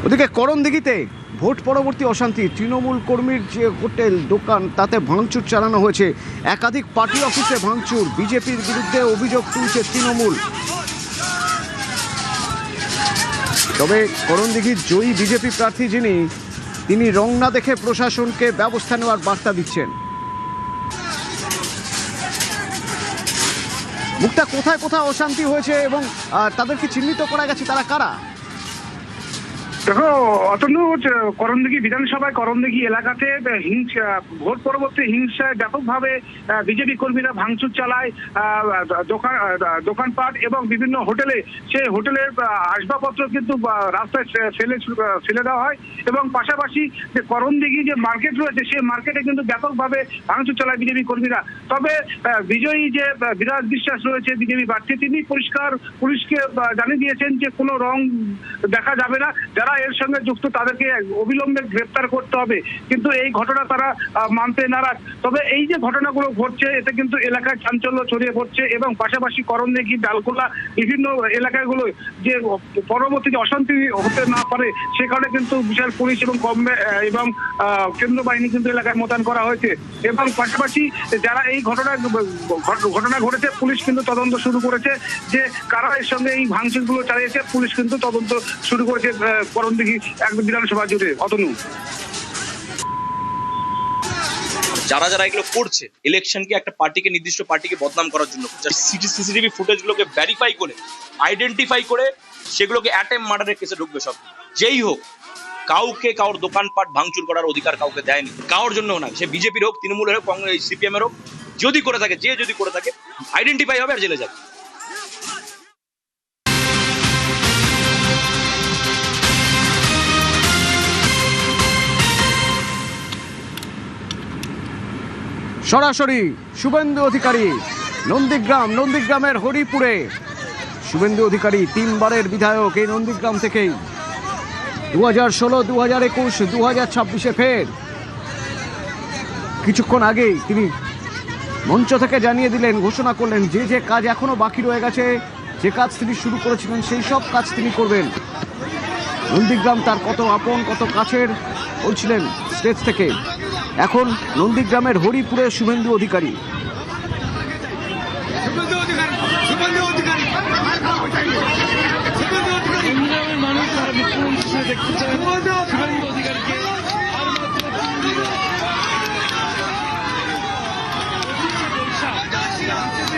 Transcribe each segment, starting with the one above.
ওদিকে করণদিঘিতে ভোট পরবর্তী অশান্তি, তৃণমূল কর্মীর যে হোটেল দোকান তাতে ভাঙচুর চালানো হয়েছে। একাধিক পার্টি অফিসে ভাঙচুর, বিজেপির বিরুদ্ধে অভিযোগ তুলছে তৃণমূল। তবে করণদিঘির জয়ী বিজেপি প্রার্থী তিনি রং না দেখে প্রশাসনকে ব্যবস্থা নেওয়ার বার্তা দিচ্ছেন। মুখটা কোথায় কোথায় অশান্তি হয়েছে এবং তাদেরকে চিহ্নিত করা গেছে, তারা কারা? দেখো অতনু, করণদিঘি বিধানসভায় করণদিঘি এলাকাতে ভোট পরবর্তী হিংসায় ব্যাপকভাবে বিজেপি কর্মীরা ভাঙচুর চালায় দোকানপাট এবং বিভিন্ন হোটেলে। সেই হোটেলের আসবাবপত্র কিন্তু রাস্তায় ফেলে দেওয়া হয় এবং পাশাপাশি যে করণদিঘি যে মার্কেট রয়েছে সেই মার্কেটে কিন্তু ব্যাপকভাবে ভাঙচুর চালায় বিজেপি কর্মীরা। তবে বিজয়ী যে বিরাজ বিশ্বাস রয়েছে বিজেপি প্রার্থী, তিনি পরিষ্কার পুলিশকে জানিয়ে দিয়েছেন যে কোনো রং দেখা যাবে না, যারা এর সঙ্গে যুক্ত তাদেরকে অবিলম্বে গ্রেপ্তার করতে হবে। কিন্তু এই ঘটনা তারা মানতে নারাজ। তবে এই যে ঘটনাগুলো ঘটছে এতে কিন্তু এলাকায় চাঞ্চল্য ছড়িয়ে পড়ছে এবং পাশাপাশি করণদিঘি, ডালকোলা বিভিন্ন এলাকাগুলো যে পরবর্তী অশান্তি হতে না পারে সে কারণে কিন্তু বিশাল পুলিশ এবং কেন্দ্র বাহিনী কিন্তু এলাকায় মোতায়েন করা হয়েছে। এবং পাশাপাশি যারা এই ঘটনা ঘটেছে পুলিশ কিন্তু তদন্ত শুরু করেছে, যে কারা এর সঙ্গে এই ভাঙচুরগুলো চালিয়েছে পুলিশ কিন্তু তদন্ত শুরু করেছে করণদিঘি একদম বিধানসভা জুড়ে। অতনু, যারা যারা এগুলো করছে ইলেকশনকে একটা পার্টিকে, নির্দিষ্ট পার্টিকে বদনাম করার জন্য, সিসিটিভি ফুটেজগুলোকে ভেরিফাই করে আইডেন্টিফাই করে সেগুলোকে অ্যাটেম্প মার্ডারের কেসে ঢুকবে সব। যেই হোক, কাউকে কারোর দোকানপাট ভাঙচুর করার অধিকার কাউকে দেয়নি, কারোর জন্য না, সে বিজেপির হোক, তৃণমূলের হোক, কংগ্রেস, সিপিএম এর হোক, যদি করে থাকে আইডেন্টিফাই হবে আর জেলে যাবে। সরাসরি শুভেন্দু অধিকারী নন্দীগ্রামের হরিপুরে। শুভেন্দু অধিকারী 3 বারের বিধায়ক এই নন্দীগ্রাম থেকেই। 2016, 2021, 2026-এ ফের। কিছুক্ষণ আগেই তিনি মঞ্চ থেকে জানিয়ে দিলেন, ঘোষণা করলেন যে কাজ এখনো বাকি রয়ে গেছে, যে কাজ তিনি শুরু করেছিলেন সেই সব কাজ তিনি করবেন। নন্দীগ্রাম তার কত আপন, কত কাছের বলছিলেন স্টেজ থেকে। এখন নন্দীগ্রামের হরিপুরে শুভেন্দু অধিকারী।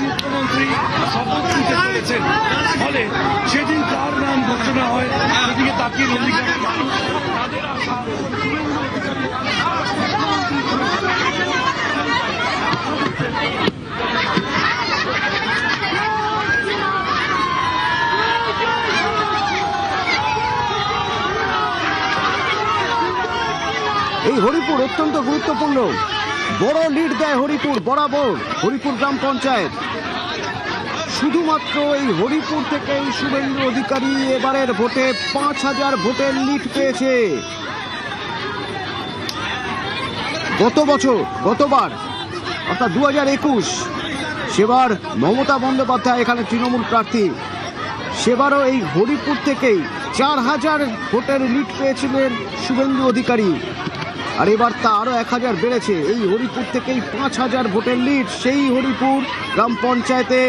মুখ্যমন্ত্রী শপথ নিতে চলেছেন, ফলে সেদিন তার নাম ঘোষণা হয়। সেদিকে তাকিয়ে নন্দীগ্রামের মানুষ তাদের আশা এই হরিপুর অত্যন্ত গুরুত্বপূর্ণ। বড় লিড দেয় হরিপুর বরাবর, হরিপুর গ্রাম পঞ্চায়েত। শুধুমাত্র এই হরিপুর থেকেই শুভেন্দু অধিকারী এবারের ভোটে 5000 ভোটের লিড পেয়েছে। গতবার অর্থাৎ 2021, সেবার মমতা বন্দ্যোপাধ্যায় এখানে তৃণমূল প্রার্থী, সেবারও এই হরিপুর থেকেই 4000 ভোটের লিড পেয়েছিলেন শুভেন্দু অধিকারী। আর এবার তা আরও 1000 বেড়েছে। এই হরিপুর থেকেই 5000 ভোটের লিড, সেই হরিপুর গ্রাম পঞ্চায়েতে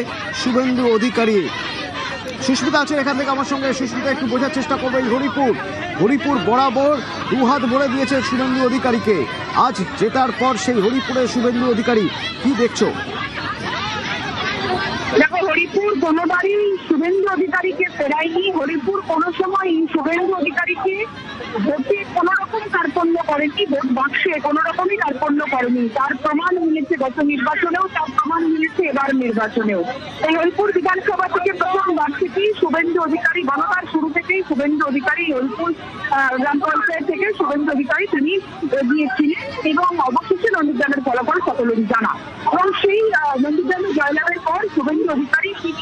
শুভেন্দু অধিকারী। সুস্মিতা আছেন এখান থেকে আমার সঙ্গে। সুস্মিতা, একটু বোঝার চেষ্টা করবো, এই হরিপুর বরাবর 2 হাত ভরে দিয়েছে শুভেন্দু অধিকারীকে। আজ জেতার পর সেই হরিপুরে শুভেন্দু অধিকারী কি দেখছো? দেখো, হরিপুর কোনোবারই শুভেন্দু অধিকারীকে ফেরায়নি। হরিপুর কোনো সময় শুভেন্দু অধিকারীকে ভোটে কোনো রকম কার্পণ্য করেনি, ভোট বাক্সে কোনো রকমই কার্পণ্য করেনি। তার প্রমাণ মিলেছে গত নির্বাচনেও, তার প্রমাণ মিলেছে এবার নির্বাচনেও। এই হরিপুর বিধানসভা থেকে প্রথমবার থেকেই শুভেন্দু অধিকারী, গণতার শুরু থেকেই শুভেন্দু অধিকারী হরিপুর গ্রাম পঞ্চায়েত থেকে শুভেন্দু অধিকারী তিনি এগিয়েছিলেন এবং অবশেষে নন্দীগ্রামের ফলাফল সকলেরই জানা। এবং সেই নন্দীগ্রামে জয়লাভের পর শুভেন্দু অধিকারী তিনি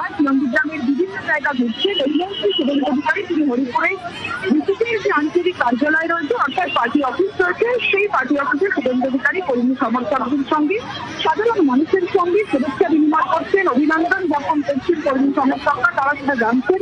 আজ নন্দীগ্রামের বিভিন্ন জায়গা ঘুরছেন। এই মুহূর্তে শুভেন্দু অধিকারী তিনি হরিপুরে বিজেপির যে আঞ্চলিক কার্যালয় রয়েছে অর্থাৎ পার্টি অফিস রয়েছে, সেই পার্টি অফিসে শুভেন্দু অধিকারী কর্মী সমর্থকদের সঙ্গে, সাধারণ মানুষের সঙ্গে শুভেচ্ছা বিনিময় করছেন, অভিনন্দন জ্ঞাপন করছেন কর্মী সমর্থকরা, তারা সেটা জানছেন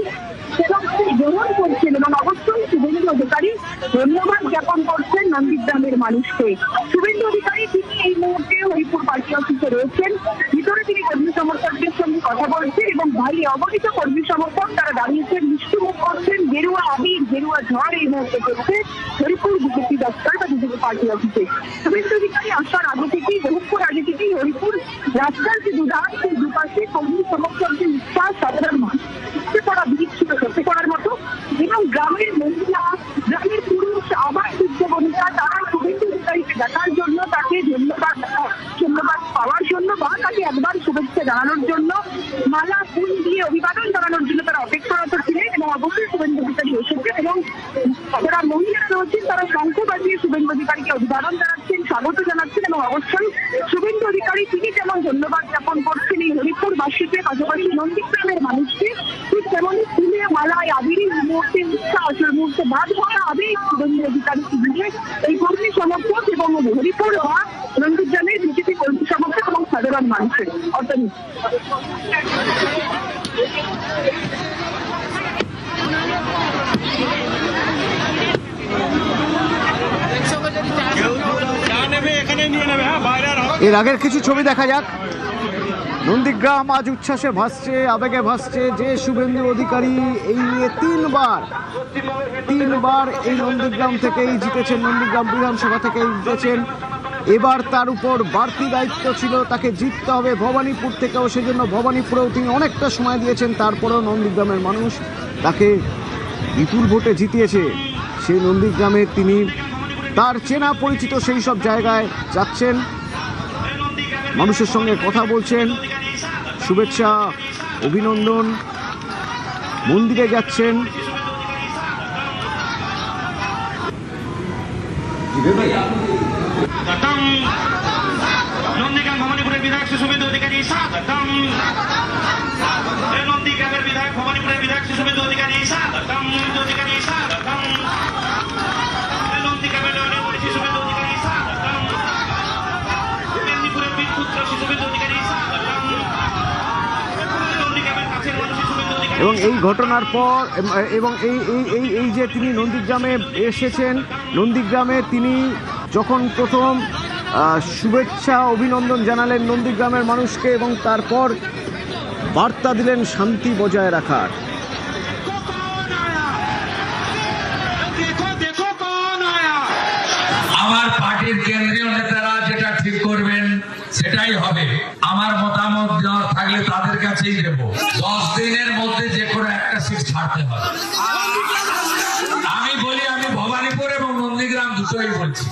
এবং গ্রহণ করছেন। এবং অবশ্যই শুভেন্দু অধিকারী ধন্যবাদ জ্ঞাপন করছেন নন্দীগ্রামের মানুষকে। শুভেন্দু অধিকারী তিনি এই মুহূর্তে হরিপুর পার্টি অফিসে রয়েছেন, ভিতরে তিনি কর্মী সমর্থকদের সঙ্গে কথা বলছেন এবং বাইরে অগণিত কর্মী সমর্থক তারা দাঁড়িয়েছেন, মিষ্টি মুখ করছেন, গেরুয়া আবির গেরুয়া ঝড় এই মুহূর্তে চলছে হরিপুর বিজেপি দপ্তর বা বিজেপি পার্টি অফিসে। শুভেন্দু অধিকারী আসার আগে থেকেই বহুক্ষণ আগে থেকেই হরিপুর রাস্তার যে দুধার সেই দুপাশে কর্মী সমর্থকদের উৎসাহ সাধারণ মানুষ করা ভিড় ছিল সত্যি করার মতো, এবং গ্রামের মহিলা গ্রামের পুরুষ আবার বনিতা তারা শুভেন্দু অধিকারীকে দেখার জন্য, তাকে ধন্যবাদ পাওয়ার জন্য বা তাকে একবার শুভেচ্ছা জানানোর জন্য মালা ফুল দিয়ে অভিবাদন জানানোর জন্য তারা অপেক্ষারত ছিলেন। এবং অবশ্যই শুভেন্দু অধিকারী এসেছেন এবং যারা মহিলারা রয়েছেন তারা শঙ্খ বাজিয়ে শুভেন্দু অধিকারীকে অভিবাদন জানাচ্ছেন, স্বাগত জানাচ্ছেন। এবং অবশ্যই শুভেন্দু অধিকারী তিনি যেমন ধন্যবাদ জ্ঞাপন করছেন এই হরিপুরবাসীকে, পাশাপাশি নন্দীগ্রামের মানুষকে, ঠিক তেমনই ফুলে মালায় আবির মুহূর্তে উৎসাহ মুহূর্তে বাদ ভরা আবির শুভেন্দু অধিকারীকে দিয়ে এই কর্মী সমর্থক এবং হরিপুর বা নন্দীগ্রামের বিজেপি কর্মী সমর্থক এবং সাধারণ মানুষের অর্থাৎ এর আগের কিছু ছবি দেখা যাক। নন্দীগ্রাম আজ উচ্ছ্বাসে ভাসছে, আবেগে ভাসছে যে শুভেন্দু অধিকারী এই নিয়ে তিনবার এই নন্দীগ্রাম থেকেই জিতেছেন, নন্দীগ্রাম বিধানসভা থেকেই জিতেছেন। এবার তার উপর বাড়তি দায়িত্ব ছিল, তাকে জিততে হবে ভবানীপুর থেকেও, সেজন্য ভবানীপুরেও তিনি অনেকটা সময় দিয়েছেন। তারপরেও নন্দীগ্রামের মানুষ তাকে বিপুল ভোটে জিতিয়েছে। সেই নন্দীগ্রামে তিনি তার চেনা পরিচিত সেই সব জায়গায় যাচ্ছেন, মানুষের সঙ্গে কথা বলছেন, শুভেচ্ছা অভিনন্দন, মন্দিরে যাচ্ছেন। নন্দীগ্রাম ভবানীপুরের বিধায়ক শুভেন্দু অধিকারী স্বাগতম। নন্দীগ্রামের বিধায়ক ভবানীপুরের বিধায়ক শুভেন্দু অধিকারী স্বাগতম। অধিকারী স্বাগতম। নন্দীগ্রামের শুভেন্দু অধিকারী স্বাগতম। মেদিনীপুরের বীরপুত্র শুভেন্দু অধিকারী স্বাগতম। নন্দীগ্রামের কাছের মানুষ শুভেন্দু অধিকারী। এবং এই ঘটনার পর এবং এই যে তিনি নন্দীগ্রামে এসেছেন, নন্দীগ্রামে তিনি যখন প্রথম শুভেচ্ছা অভিনন্দন জানালেন নন্দীগ্রামের মানুষকে এবং তারপর বার্তা দিলেন শান্তি বজায় রাখার। আমার পার্টির কেন্দ্রীয় নেতারা যেটা ঠিক করবেন সেটাই হবে। আমার মতামত দেওয়ার থাকলে তাদের কাছেই দেব। 10 দিনের মধ্যে যে কোনো একটা সিট ছাড়তে হবে। আমি বলি, আমি ভবানীপুর এবং নন্দীগ্রাম দুটোই বলছি,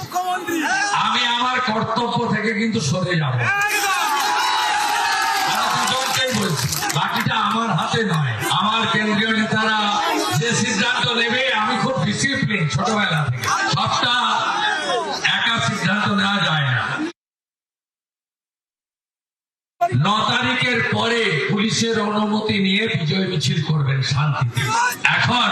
আমি আমার কর্তব্য থেকে কিন্তু সরে যাব। দুজনকেই বলছি, বাকিটা আমার হাতে নয়। আমার কেন্দ্রীয় নেতারা যে সিদ্ধান্ত নেবে, আমি খুব ডিসিপ্লিন ছোটবেলা থেকে, সবটা একা সিদ্ধান্ত নেওয়া যায় না। 9 তারিখের পরে পুলিশের অনুমতি নিয়ে বিজয় মিছিল করবেন শান্তিতে। এখন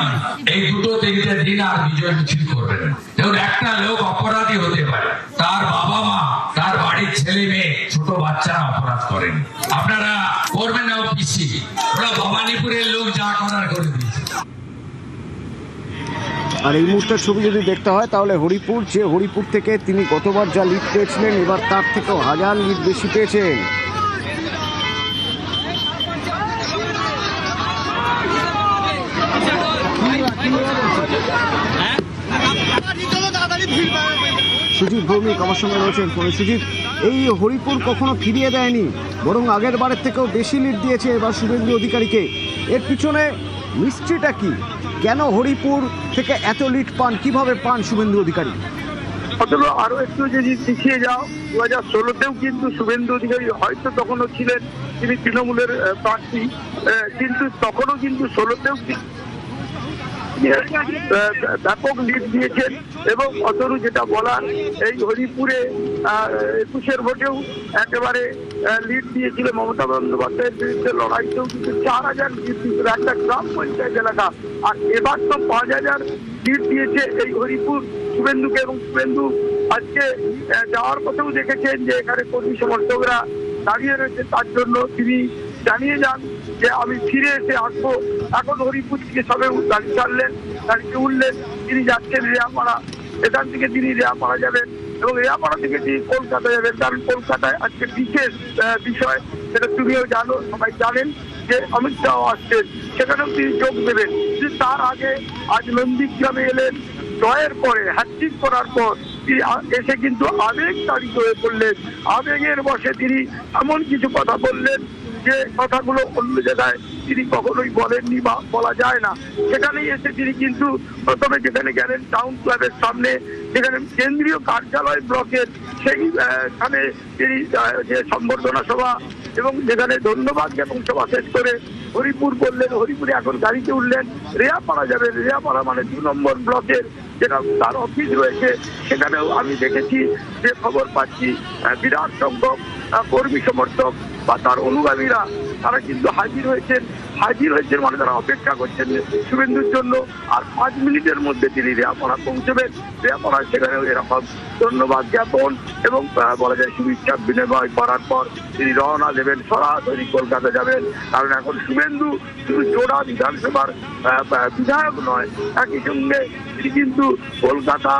এই 2-3টে দিন আর বিজয় মিছিল করবেন না। দেখুন, একটা লোক অপরাধী হতে পারে, তার বাবা মা, তার বাড়ির ছেলে মেয়ে, ছোট বাচ্চারা অপরাধ করেন। আপনারা করবেন না পিসি, ওরা ভবানীপুরের লোক যা করার করে দিয়েছে। আর এই মুহূর্তের ছবি যদি দেখতে হয় তাহলে হরিপুর থেকে তিনি গতবার যা লিড পেয়েছিলেন, এবার তার থেকেও 1000 লিড বেশি পেয়েছেন। সুজিত ভৌমিক আমার সঙ্গে রয়েছেন ফোনে। সুজিত, এই হরিপুর কখনো ফিরিয়ে দেয়নি, বরং আগের বারের থেকেও বেশি লিড দিয়েছে এবার শুভেন্দু অধিকারীকে। এর পিছনে মিস্ট্রিটা কি? কেন হরিপুর থেকে এত লিড পান, কিভাবে পান শুভেন্দু অধিকারী? অথবা আরো একটু যদি পিছিয়ে যাও, 2016তেও কিন্তু শুভেন্দু অধিকারী হয়তো তখনও ছিলেন, তিনি তৃণমূলের প্রার্থী, কিন্তু তখনও কিন্তু 16তেও ব্যাপক লিড দিয়েছেন। এবং অতরু যেটা বলার, এই হরিপুরে 21-এর ভোটেও একেবারে লিড দিয়েছিল মমতা বন্দ্যোপাধ্যায়ের বিরুদ্ধে লড়াইতেও কিন্তু 4000 লিড দিয়েছিল একটা গ্রাম পঞ্চায়েত এলাকা। আর এবার তো 5000 লিড দিয়েছে এই হরিপুর শুভেন্দুকে। এবং শুভেন্দু আজকে যাওয়ার পথেও দেখেছেন যে এখানে কর্মী সমর্থকরা দাঁড়িয়ে রয়েছে, তার জন্য তিনি জানিয়ে যান যে আমি ফিরে এসে আসবো। এখন হরিপুর থেকে সবে গাড়ি ছাড়লেন, গাড়িতে উঠলেন, তিনি যাচ্ছেন রেয়াপাড়া। এখান থেকে তিনি রেয়াপাড়া যাবেন এবং রেয়াপাড়া থেকে তিনি কলকাতা যাবেন, কারণ কলকাতায় আজকে বিশেষ বিষয়, সেটা তুমিও জানো, সবাই জানেন যে অমিত শাহ আসছেন, সেখানেও তিনি যোগ দেবেন। কিন্তু তার আগে আজ নন্দীগ্রামে এলেন, জয়ের পরে হ্যাট্রিক করার পর তিনি এসে কিন্তু আবেগ তাড়িত হয়ে পড়লেন। আবেগের বশে তিনি এমন কিছু কথা বললেন যে কথাগুলো অন্য জায়গায় তিনি কখনোই বলেননি বা বলা যায় না। সেখানেই এসে তিনি কিন্তু প্রথমে যেখানে গেলেন টাউন ক্লাবের সামনে, যেখানে কেন্দ্রীয় কার্যালয় ব্লকের সেইখানে তিনি যে সম্বর্ধনা সভা এবং যেখানে ধন্যবাদ জ্ঞাপন সভা শেষ করে হরিপুর বললেন। হরিপুরে এখন গাড়িতে উঠলেন, রেয়াপাড়া যাবেন। রেয়াপাড়া মানে 2 নম্বর ব্লকের যেটা তার অফিস রয়েছে, সেখানেও আমি দেখেছি যে খবর পাচ্ছি বিরাট সংখ্যক কর্মী সমর্থক বা তার অনুগামীরা তারা কিন্তু হাজির হয়েছেন মানে তারা অপেক্ষা করছেন শুভেন্দুর জন্য। আর 5 মিনিটের মধ্যে তিনি রেয়াপাড়া পৌঁছবেন। রেয়াপাড়া সেখানেও এরকম ধন্যবাদ জ্ঞাপন এবং বলা যায় শুভেচ্ছা বিনিময় করার পর তিনি রওনা দেবেন, সরাসরি কলকাতা যাবেন। কারণ এখন শুভেন্দু শুধু জোড়া বিধানসভার বিধায়ক নয়, একই সঙ্গে তিনি কিন্তু কলকাতা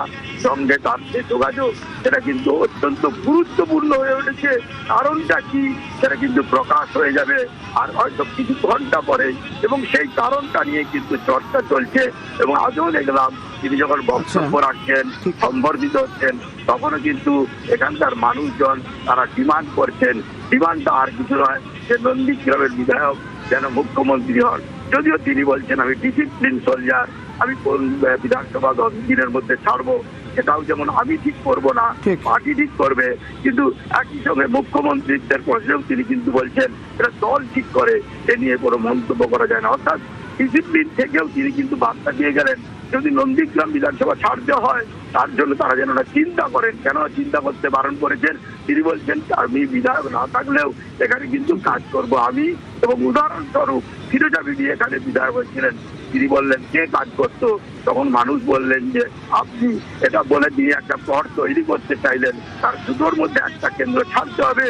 সঙ্গে তার যে যোগাযোগ সেটা কিন্তু অত্যন্ত গুরুত্বপূর্ণ হয়ে উঠেছে। কারণটা কি সেটা কিন্তু প্রকাশ হয়ে যাবে আর হয়তো কিছু ঘন্টা পরে, এবং সেই কারণটা নিয়ে কিন্তু চর্চা চলছে। এবং আজও দেখলাম তিনি যখন বক্তব্য রাখছেন, সম্বর্ধিত হচ্ছেন, তখনও কিন্তু এখানকার মানুষজন তারা ডিমান্ড করছেন। ডিমান্ডটা আর কিছু নয় যে নন্দীগ্রামের বিধায়ক যেন মুখ্যমন্ত্রী হন। যদিও তিনি বলছেন আমি ডিসিপ্লিন সোলজার, আমি কোন বিধানসভা 10 দিনের মধ্যে ছাড়বো সেটাও যেমন আমি ঠিক করবো না, পার্টি ঠিক করবে। কিন্তু একই সঙ্গে মুখ্যমন্ত্রীত্বের প্রশ্নেও তিনি কিন্তু বলছেন এটা দল ঠিক করে, এ নিয়ে কোনো মন্তব্য করা যায় না। অর্থাৎ ডিসিপ্লিন থেকেও তিনি কিন্তু বার্তা দিয়ে গেলেন যদি নন্দীগ্রাম বিধানসভা ছাড়তে হয় তার জন্য তারা যেন না চিন্তা করেন। কেন চিন্তা করতে বারণ করেছেন? তিনি বলছেন আমি বিধায়ক না থাকলেও এখানে কিন্তু কাজ করব আমি। এবং উদাহরণস্বরূপ ফিরোজা বিবি এখানে বিধায়ক হয়েছিলেন, তিনি বললেন কে কাজ করতো, তখন মানুষ বললেন যে আপনি। এটা বলে তিনি একটা প্লট তৈরি করতে চাইলেন, তার দুটোর মধ্যে একটা কেন্দ্র ছাড়তে হবে।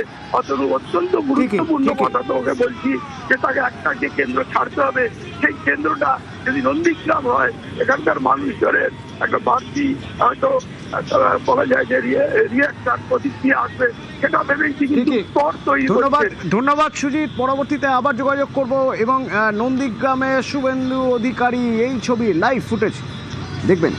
অত্যন্ত গুরুত্বপূর্ণ কথা তোমাকে বলছি যে তাকে একটা যে কেন্দ্র ছাড়তে হবে, সেই কেন্দ্রটা যদি নন্দীগ্রাম হয় এখানকার মানুষজনের একটা বাড়তি হয়তো বলা যায় যে রিয়াকশন প্রতিক্রিয়া আসবে, সেটা ভেবেই কিন্তু স্তর তৈরি করছেন। ধন্যবাদ সুজিত, পরবর্তীতে আবার যোগাযোগ করব। এবং নন্দীগ্রামে শুভেন্দু অধিকারী এই ছবি লাইভ ফুটেজ দেখবেন।